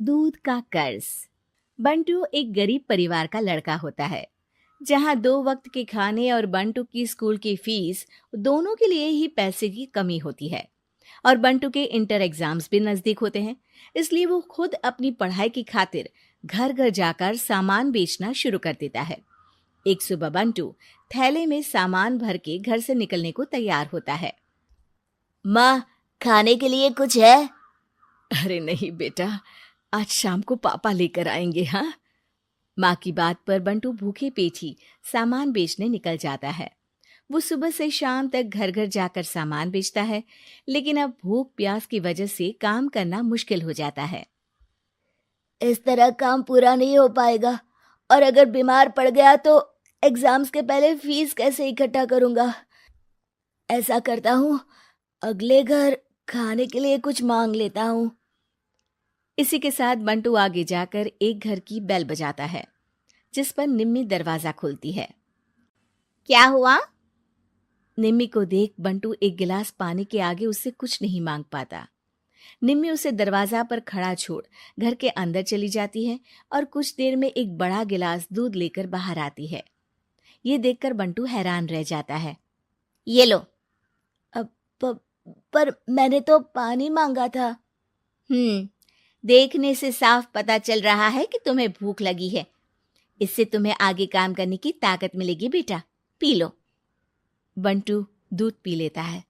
दूध का कर्ज। बंटू एक गरीब परिवार का लड़का होता है, जहां 2 वक्त के खाने और बंटू की स्कूल की फीस दोनों के लिए ही पैसे की कमी होती है। और बंटू के इंटर एग्जाम्स भी नजदीक होते हैं, इसलिए वो खुद अपनी पढ़ाई की खातिर घर घर जाकर सामान बेचना शुरू कर देता है। एक सुबह बंटू थैले में सामान भर के घर से निकलने को तैयार होता है। माँ, खाने के लिए कुछ है? अरे नहीं बेटा, आज शाम को पापा लेकर आएंगे। हाँ, माँ की बात पर बंटू भूखे पेट ही सामान बेचने निकल जाता है। वो सुबह से शाम तक घर घर जाकर सामान बेचता है, लेकिन अब भूख प्यास की वजह से काम करना मुश्किल हो जाता है। इस तरह काम पूरा नहीं हो पाएगा, और अगर बीमार पड़ गया तो एग्जाम्स के पहले फीस कैसे इकट्ठा करूंगा? ऐसा करता हूँ, अगले घर खाने के लिए कुछ मांग लेता हूँ। इसी के साथ बंटू आगे जाकर एक घर की बेल बजाता है, जिस पर निम्मी दरवाजा खोलती है। क्या हुआ? निम्मी को देख बंटू एक गिलास पानी के आगे उससे कुछ नहीं मांग पाता। निम्मी उसे दरवाजा पर खड़ा छोड़ घर के अंदर चली जाती है और कुछ देर में एक बड़ा गिलास दूध लेकर बाहर आती है। ये देखकर बंटू हैरान रह जाता है। ये लो। अब पर मैंने तो पानी मांगा था। देखने से साफ पता चल रहा है कि तुम्हें भूख लगी है। इससे तुम्हें आगे काम करने की ताकत मिलेगी बेटा, पी लो। बंटू दूध पी लेता है।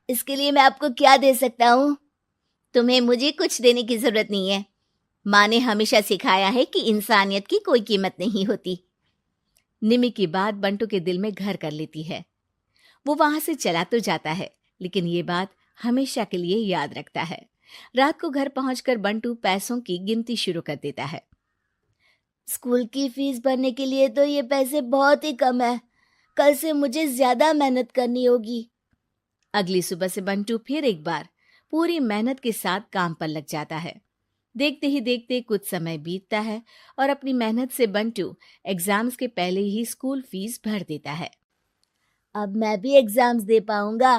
इसके लिए मैं आपको क्या दे सकता हूँ? तुम्हें मुझे कुछ देने की जरूरत नहीं है। माँ ने हमेशा सिखाया है कि इंसानियत की कोई कीमत नहीं होती। निमी की बात बंटू के दिल में घर कर लेती है। वो वहां से चला तो जाता है, लेकिन ये बात हमेशा के लिए याद रखता है। रात को घर पहुंचकर बंटू पैसों की गिनती शुरू कर देता है। स्कूल की फीस भरने के लिए तो ये पैसे बहुत ही कम है। कल से मुझे ज्यादा मेहनत करनी होगी। अगली सुबह से बंटू फिर एक बार पूरी मेहनत के साथ काम पर लग जाता है। देखते ही देखते कुछ समय बीतता है और अपनी मेहनत से बंटू एग्जाम्स के पहले ही स्कूल फीस भर देता है। अब मैं भी एग्जाम्स दे पाऊंगा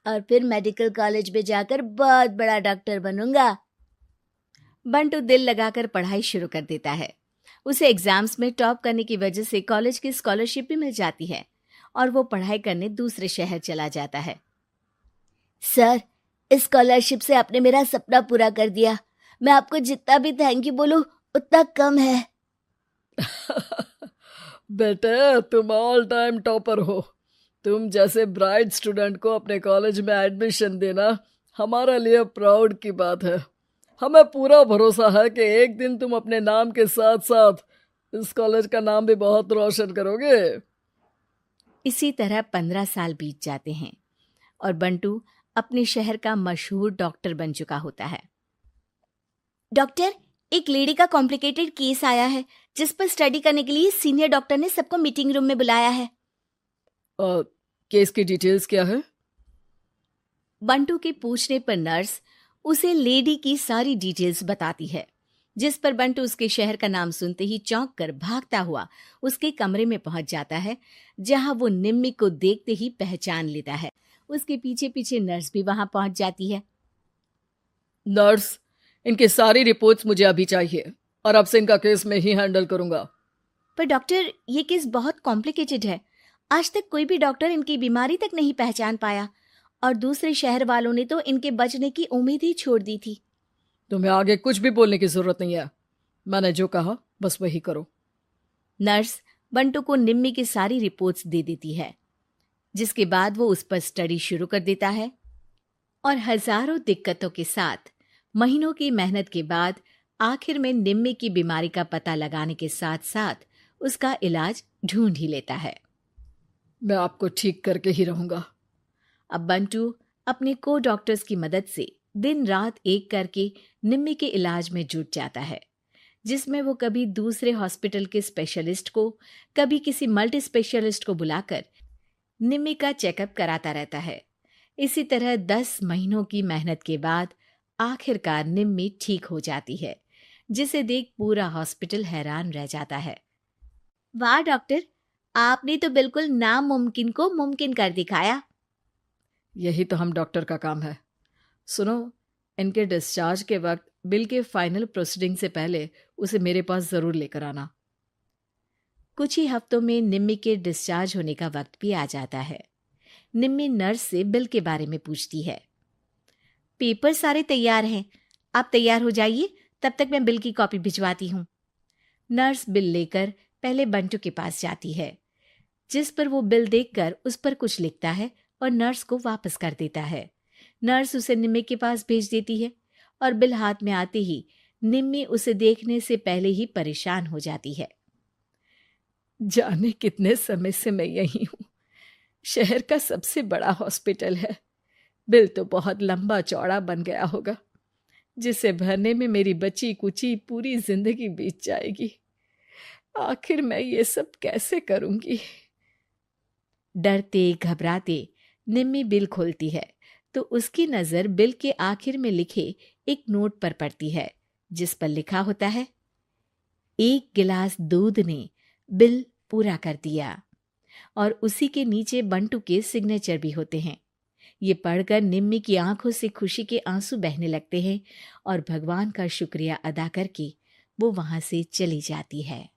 और फिर मेडिकल कॉलेज में जाकर बहुत बड़ा डॉक्टर बनूंगा। बंटू दिल लगाकर पढ़ाई शुरू कर देता है। उसे एग्जाम्स में टॉप करने की वजह से कॉलेज की स्कॉलरशिप भी मिल जाती है और वो पढ़ाई करने दूसरे शहर चला जाता है। सर, इस स्कॉलरशिप से आपने मेरा सपना पूरा कर दिया। मैं आपको जितना भी थैंक यू बोलूं उतना कम है। बेटे, तुम ऑल टाइम टॉपर हो। तुम जैसे ब्राइट स्टूडेंट को अपने कॉलेज में एडमिशन देना हमारे लिए प्राउड की बात है। हमें पूरा भरोसा है कि एक दिन तुम अपने नाम के साथ साथ इस कॉलेज का नाम भी बहुत रोशन करोगे। इसी तरह 15 साल बीत जाते हैं और बंटू अपने शहर का मशहूर डॉक्टर बन चुका होता है। डॉक्टर, एक लेडी का कॉम्प्लिकेटेड केस आया है, जिस पर स्टडी करने के लिए सीनियर डॉक्टर ने सबको मीटिंग रूम में बुलाया है। केस की डिटेल्स क्या है? बंटू के पूछने पर नर्स उसे लेडी की सारी डिटेल्स बताती है, जिस पर बंटू उसके शहर का नाम सुनते ही चौंक कर भागता हुआ उसके कमरे में पहुंच जाता है, जहां वो निम्मी को देखते ही पहचान लेता है। उसके पीछे पीछे नर्स भी वहां पहुंच जाती है। नर्स, इनकी सारी रिपोर्ट्स मुझे अभी चाहिए और अब से इनका केस मैं ही हैंडल करूंगा। पर डॉक्टर, ये केस बहुत कॉम्प्लिकेटेड है। आज तक कोई भी डॉक्टर इनकी बीमारी तक नहीं पहचान पाया और दूसरे शहर वालों ने तो इनके बचने की उम्मीद ही छोड़ दी थी। तुम्हें आगे कुछ भी बोलने की जरूरत नहीं है। मैंने जो कहा बस वही करो। नर्स बंटू को निम्मी की सारी रिपोर्ट्स दे देती है, जिसके बाद वो उस पर स्टडी शुरू कर देता है और हजारों दिक्कतों के साथ महीनों की मेहनत के बाद आखिर में निम्मी की बीमारी का पता लगाने के साथ साथ उसका इलाज ढूंढ ही लेता है। मैं आपको ठीक करके ही रहूंगा। अब बंटू अपने को डॉक्टर्स की मदद से दिन रात एक करके निम्मी के इलाज में जुट जाता है, जिसमें वो कभी दूसरे हॉस्पिटल के स्पेशलिस्ट को, कभी किसी मल्टी स्पेशलिस्ट को बुलाकर निम्मी का चेकअप कराता रहता है। इसी तरह 10 महीनों की मेहनत के बाद आखिरकार निम्मी ठीक हो जाती है, जिसे देख पूरा हॉस्पिटल हैरान रह जाता है। वाह डॉक्टर, आपने तो बिल्कुल नामुमकिन को मुमकिन कर दिखाया। यही तो हम डॉक्टर का काम है। सुनो, इनके डिस्चार्ज के वक्त बिल के फाइनल प्रोसीडिंग से पहले उसे मेरे पास ज़रूर लेकर आना। कुछ ही हफ्तों में निम्मी के डिस्चार्ज होने का वक्त भी आ जाता है। निम्मी नर्स से बिल के बारे में पूछती है। पेपर सारे तैयार हैं, आप तैयार हो जाइए, तब तक मैं बिल की कॉपी भिजवाती हूँ। नर्स बिल लेकर पहले बंटू के पास जाती है, जिस पर वो बिल देखकर उस पर कुछ लिखता है और नर्स को वापस कर देता है। नर्स उसे निम्मी के पास भेज देती है और बिल हाथ में आते ही निम्मी उसे देखने से पहले ही परेशान हो जाती है। जाने कितने समय से मैं यही हूँ। शहर का सबसे बड़ा हॉस्पिटल है। बिल तो बहुत लंबा चौड़ा बन गया होगा, जिसे भरने में मेरी बची कुची पूरी जिंदगी बीत जाएगी। आखिर मैं ये सब कैसे करूंगी? डरते घबराते निम्मी बिल खोलती है तो उसकी नजर बिल के आखिर में लिखे एक नोट पर पड़ती है, जिस पर लिखा होता है, 1 गिलास दूध ने बिल पूरा कर दिया। और उसी के नीचे बंटू के सिग्नेचर भी होते हैं। ये पढ़कर निम्मी की आंखों से खुशी के आंसू बहने लगते हैं और भगवान का शुक्रिया अदा करके वो वहां से चली जाती है।